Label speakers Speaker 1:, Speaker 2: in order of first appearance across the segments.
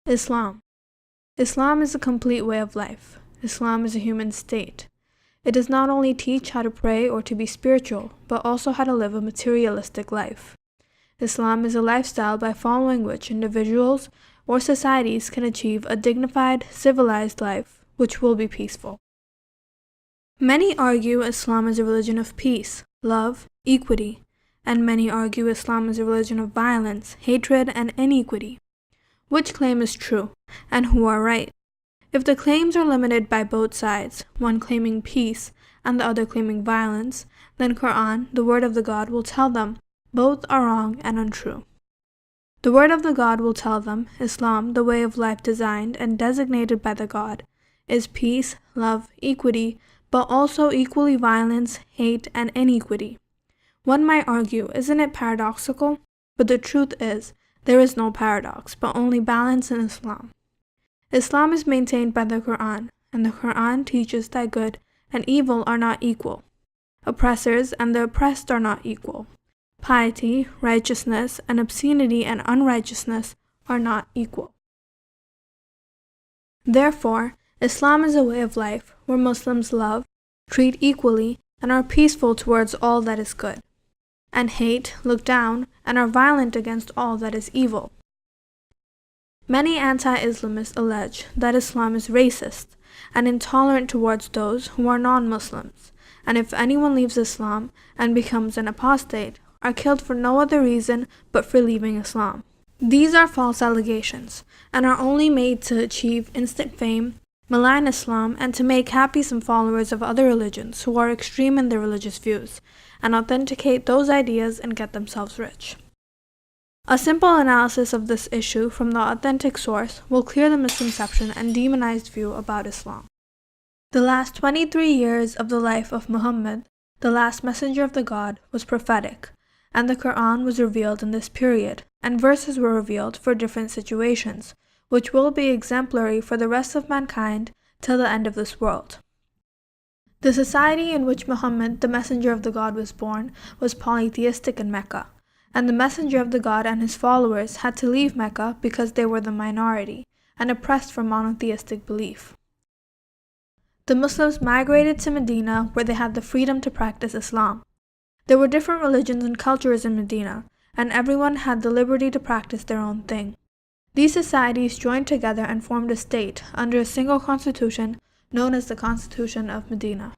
Speaker 1: Islam. Islam is a complete way of life. Islam is a human state. It does not only teach how to pray or to be spiritual, but also how to live a materialistic life. Islam is a lifestyle by following which individuals or societies can achieve a dignified, civilized life, which will be peaceful. Many argue Islam is a religion of peace, love, equity, and many argue Islam is a religion of violence, hatred, and iniquity. Which claim is true, and who are right? If the claims are limited by both sides, one claiming peace and the other claiming violence, then Quran, the word of the God, will tell them both are wrong and untrue. The word of the God will tell them Islam, the way of life designed and designated by the God, is peace, love, equity, but also equally violence, hate, and iniquity. One might argue, isn't it paradoxical? But the truth is, there is no paradox, but only balance in Islam. Islam is maintained by the Quran, and the Quran teaches that good and evil are not equal. Oppressors and the oppressed are not equal. Piety, righteousness, and obscenity and unrighteousness are not equal. Therefore, Islam is a way of life where Muslims love, treat equally, and are peaceful towards all that is good, and hate, look down, and are violent against all that is evil. Many anti-Islamists allege that Islam is racist and intolerant towards those who are non-Muslims, and if anyone leaves Islam and becomes an apostate, are killed for no other reason but for leaving Islam. These are false allegations, and are only made to achieve instant fame, malign Islam, and to make happy some followers of other religions who are extreme in their religious views, and authenticate those ideas and get themselves rich. A simple analysis of this issue from the authentic source will clear the misconception and demonized view about Islam. The last 23 years of the life of Muhammad, the last messenger of the God, was prophetic, and the Quran was revealed in this period, and verses were revealed for different situations, which will be exemplary for the rest of mankind till the end of this world. The society in which Muhammad, the messenger of the God, was born was polytheistic in Mecca, and the messenger of the God and his followers had to leave Mecca because they were the minority and oppressed for monotheistic belief. The Muslims migrated to Medina where they had the freedom to practice Islam. There were different religions and cultures in Medina, and everyone had the liberty to practice their own thing. These societies joined together and formed a state under a single constitution known as the Constitution of Medina.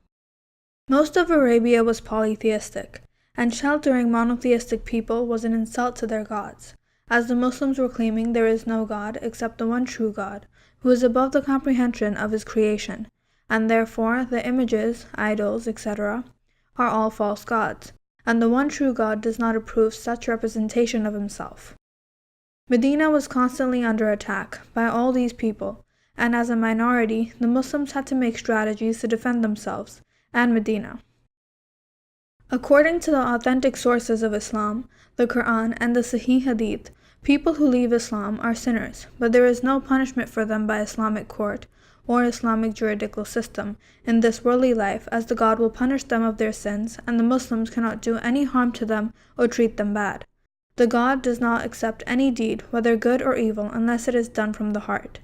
Speaker 1: Most of Arabia was polytheistic, and sheltering monotheistic people was an insult to their gods, as the Muslims were claiming there is no God except the one true God, who is above the comprehension of his creation, and therefore the images, idols, etc., are all false gods, and the one true God does not approve such representation of himself. Medina was constantly under attack by all these people, and as a minority, the Muslims had to make strategies to defend themselves and Medina. According to the authentic sources of Islam, the Quran and the Sahih Hadith, people who leave Islam are sinners, but there is no punishment for them by Islamic court or Islamic juridical system in this worldly life, as the God will punish them of their sins, and the Muslims cannot do any harm to them or treat them bad. The God does not accept any deed, whether good or evil, unless it is done from the heart.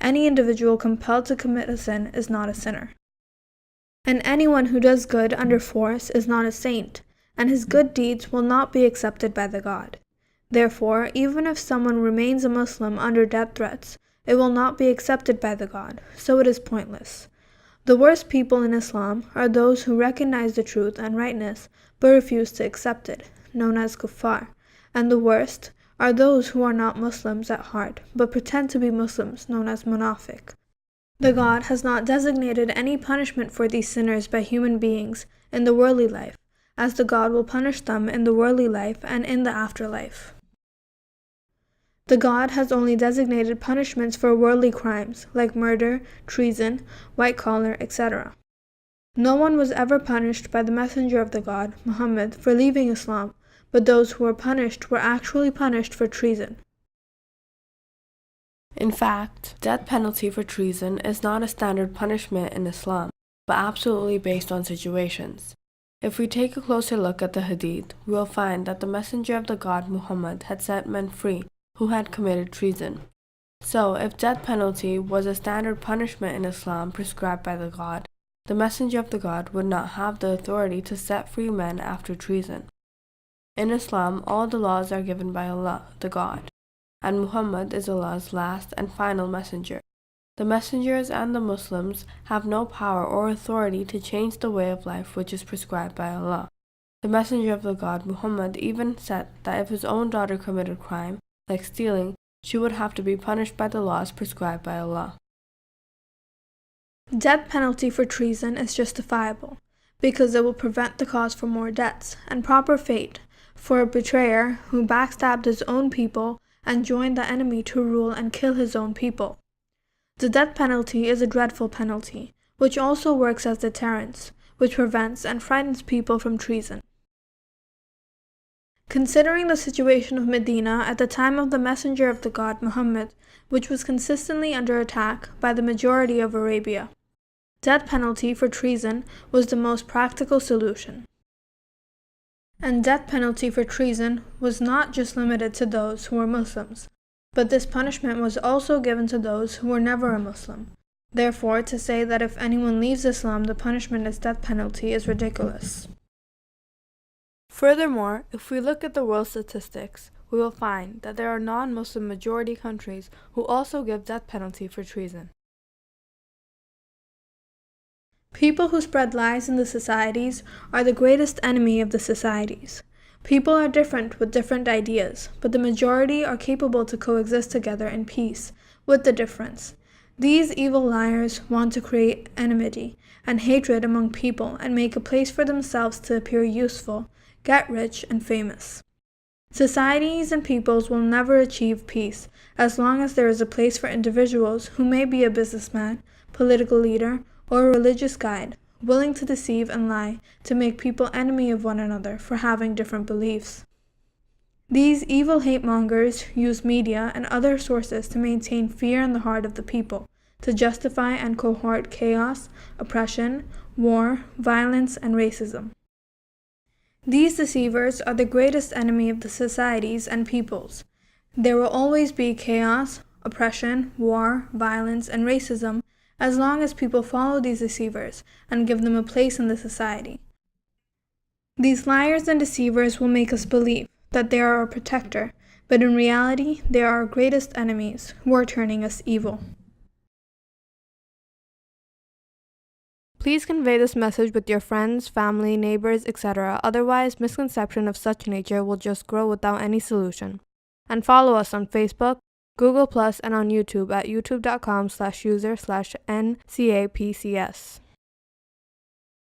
Speaker 1: Any individual compelled to commit a sin is not a sinner. And anyone who does good under force is not a saint, and his good deeds will not be accepted by the God. Therefore, even if someone remains a Muslim under death threats, it will not be accepted by the God, so it is pointless. The worst people in Islam are those who recognize the truth and rightness, but refuse to accept it, known as kuffar, and the worst are those who are not Muslims at heart, but pretend to be Muslims, known as munafiq. The God has not designated any punishment for these sinners by human beings in the worldly life, as the God will punish them in the worldly life and in the afterlife. The God has only designated punishments for worldly crimes, like murder, treason, white collar, etc. No one was ever punished by the messenger of the God, Muhammad, for leaving Islam, but those who were punished were actually punished for treason.
Speaker 2: In fact, death penalty for treason is not a standard punishment in Islam, but absolutely based on situations. If we take a closer look at the Hadith, we will find that the messenger of the God Muhammad had set men free who had committed treason. So, if death penalty was a standard punishment in Islam prescribed by the God, the messenger of the God would not have the authority to set free men after treason. In Islam, all the laws are given by Allah, the God, and Muhammad is Allah's last and final messenger. The messengers and the Muslims have no power or authority to change the way of life which is prescribed by Allah. The messenger of the God, Muhammad, even said that if his own daughter committed crime, like stealing, she would have to be punished by the laws prescribed by Allah.
Speaker 1: Death penalty for treason is justifiable, because it will prevent the cause for more deaths, and proper fate for a betrayer who backstabbed his own people and joined the enemy to rule and kill his own people. The death penalty is a dreadful penalty, which also works as deterrence, which prevents and frightens people from treason. Considering the situation of Medina at the time of the messenger of the God Muhammad, which was consistently under attack by the majority of Arabia, death penalty for treason was the most practical solution. And death penalty for treason was not just limited to those who were Muslims, but this punishment was also given to those who were never a Muslim. Therefore, to say that if anyone leaves Islam, the punishment is death penalty is ridiculous. Furthermore, if we look at the world statistics, we will find that there are non-Muslim majority countries who also give death penalty for treason. People who spread lies in the societies are the greatest enemy of the societies. People are different with different ideas, but the majority are capable to coexist together in peace, with the difference. These evil liars want to create enmity and hatred among people and make a place for themselves to appear useful, get rich, and famous. Societies and peoples will never achieve peace as long as there is a place for individuals who may be a businessman, political leader, or a religious guide, willing to deceive and lie to make people enemy of one another for having different beliefs. These evil hate-mongers use media and other sources to maintain fear in the heart of the people, to justify and cohort chaos, oppression, war, violence, and racism. These deceivers are the greatest enemy of the societies and peoples. There will always be chaos, oppression, war, violence, and racism as long as people follow these deceivers and give them a place in the society. These liars and deceivers will make us believe that they are our protector, but in reality, they are our greatest enemies who are turning us evil. Please convey this message with your friends, family, neighbors, etc. Otherwise, misconception of such nature will just grow without any solution. And follow us on Facebook, Google+, and on YouTube at youtube.com/user/NCAPCS.